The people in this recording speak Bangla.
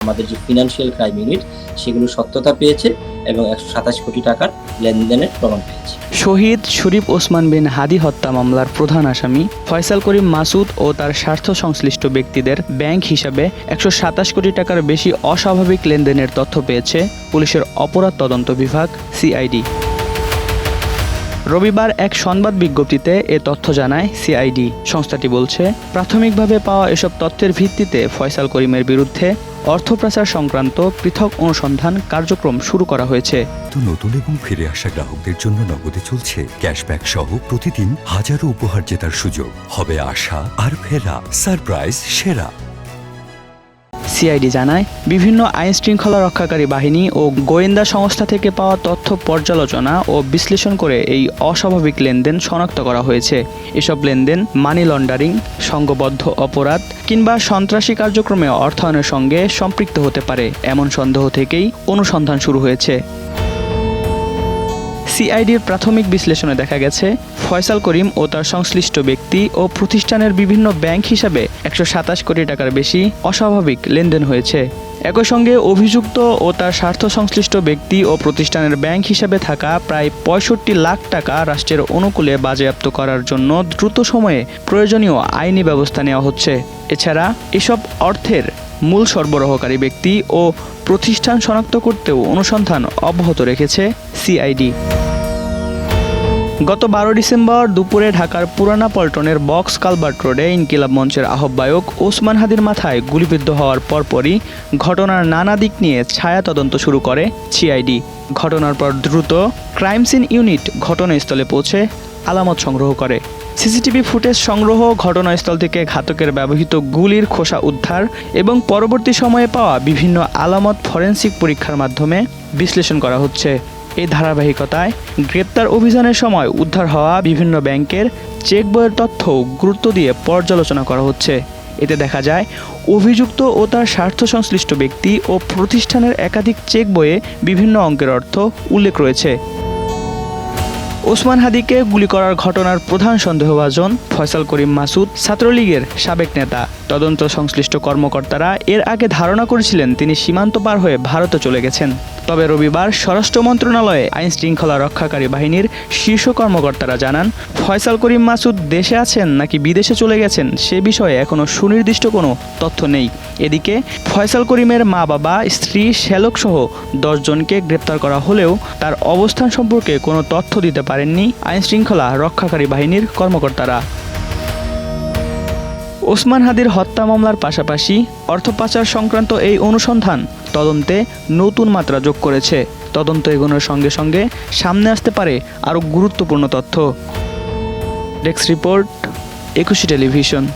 আমাদের যে ফিনান্সিয়াল ক্রাইম ইউনিট সেগুলো সত্যতা পেয়েছে এবং ১২৭ কোটি টাকার লেনদেনের প্রমাণ পেয়েছে। শহীদ শরীফ ওসমান বিন হাদি হত্যা মামলার প্রধান আসামি ফয়সাল করিম মাসুদ ও তার স্বার্থ সংশ্লিষ্ট ব্যক্তিদের ব্যাংক হিসাবে ১২৭ কোটি টাকার বেশি অস্বাভাবিক লেনদেনের তথ্য পেয়েছে পুলিশের অপরাধ তদন্ত বিভাগ সিআইডি। রবিবার এক সংবাদ বিজ্ঞপ্তিতে এ তথ্য জানায় সিআইডি। সংস্থাটি বলছে, প্রাথমিকভাবে পাওয়া এসব তথ্যের ভিত্তিতে ফয়সাল করিমের বিরুদ্ধে অর্থ পাচার সংক্রান্ত পৃথক অনুসন্ধান কার্যক্রম শুরু করা হয়েছে। নতুন এবং ফিরে আসা গ্রাহকদের জন্য নগদে চলছে ক্যাশব্যাক সহ প্রতিদিন হাজারো উপহার জেতার সুযোগ। হবে আশা আর ফেরা সারপ্রাইজ সেরা। সিআইডি জানায়, বিভিন্ন আইন শৃঙ্খলা রক্ষাকারী বাহিনী ও গোয়েন্দা সংস্থা থেকে পাওয়া তথ্য পর্যালোচনা ও বিশ্লেষণ করে এই অস্বাভাবিক লেনদেন শনাক্ত করা হয়েছে। এসব লেনদেন মানি লন্ডারিং, সংঘবদ্ধ অপরাধ কিংবা সন্ত্রাসী কার্যক্রমে অর্থায়নের সঙ্গে সম্পৃক্ত হতে পারে এমন সন্দেহ থেকেই অনুসন্ধান শুরু হয়েছে। সিআইডির প্রাথমিক বিশ্লেষণে দেখা গেছে, ফয়সাল করিম ও তার সংশ্লিষ্ট ব্যক্তি ও প্রতিষ্ঠানের বিভিন্ন ব্যাংক হিসাবে ১২৭ কোটি টাকার বেশি অস্বাভাবিক লেনদেন হয়েছে। একই সঙ্গে অভিযুক্ত ও তার স্বার্থ সংশ্লিষ্ট ব্যক্তি ও প্রতিষ্ঠানের ব্যাংক হিসাবে থাকা প্রায় ৬৫ লাখ টাকা রাষ্ট্রের অনুকূলে বাজেয়াপ্ত করার জন্য দ্রুত সময়ে প্রয়োজনীয় আইনি ব্যবস্থা নেওয়া হচ্ছে। এছাড়া এসব অর্থের মূল সরবরাহকারী ব্যক্তি ও প্রতিষ্ঠান শনাক্ত করতেও অনুসন্ধান অব্যাহত রেখেছে সিআইডি। গত ১২ ডিসেম্বর দুপুরে ঢাকার পুরানা পল্টনের বক্স কালভার্ট রোডে ইনকিলাব মঞ্চের আহ্বায়ক ওসমান হাদির মাথায় গুলিবিদ্ধ হওয়ার পরপরই ঘটনার নানা দিক নিয়ে ছায়া তদন্ত শুরু করে সিআইডি। ঘটনার পর দ্রুত ক্রাইম সিন ইউনিট ঘটনাস্থলে পৌঁছে আলামত সংগ্রহ করে। সিসিটিভি ফুটেজ সংগ্রহ, ঘটনাস্থল থেকে ঘাতকের ব্যবহৃত গুলির খোসা উদ্ধার এবং পরবর্তী সময়ে পাওয়া বিভিন্ন আলামত ফরেনসিক পরীক্ষার মাধ্যমে বিশ্লেষণ করা হচ্ছে। এই ধারাবাহিকতায় গ্রেপ্তার অভিযানের সময় উদ্ধার হওয়া বিভিন্ন ব্যাংকের চেক বইয়ের তথ্য গুরুত্ব দিয়ে পর্যালোচনা করা হচ্ছে। এতে দেখা যায়, অভিযুক্ত ও তার স্বার্থ সংশ্লিষ্ট ব্যক্তি ও প্রতিষ্ঠানের একাধিক চেক বইয়ে বিভিন্ন অঙ্কের অর্থ উল্লেখ রয়েছে। ওসমান হাদিকে গুলি করার ঘটনার প্রধান সন্দেহভাজন ফয়সাল করিম মাসুদ ছাত্রলীগের সাবেক নেতা। তদন্ত সংশ্লিষ্ট কর্মকর্তারা এর আগে ধারণা করেছিলেন তিনি সীমান্ত পার হয়ে ভারতে চলে গেছেন। তবে রবিবার স্বরাষ্ট্র মন্ত্রণালয়ে আইন শৃঙ্খলা রক্ষাকারী বাহিনীর শীর্ষ কর্মকর্তারা জানান, ফয়সাল করিম মাসুদ দেশে আছেন নাকি বিদেশে চলে গেছেন সে বিষয়ে এখনও সুনির্দিষ্ট কোনো তথ্য নেই। এদিকে ফয়সাল করিমের মা-বাবা, স্ত্রী, শ্যালক সহ ১০ জনকে গ্রেপ্তার করা হলেও তার অবস্থান সম্পর্কে কোনো তথ্য দিতে পারেননি আইন শৃঙ্খলা রক্ষাকারী বাহিনীর কর্মকর্তারা। ওসমান হাদির হত্যা মামলার পাশাপাশি অর্থ পাচার সংক্রান্ত এই অনুসন্ধান তদন্তে নতুন মাত্রা যোগ করেছে। তদন্ত এগোনোর সঙ্গে সঙ্গে সামনে আসতে পারে আরও গুরুত্বপূর্ণ তথ্য। Desk report, ২১ television.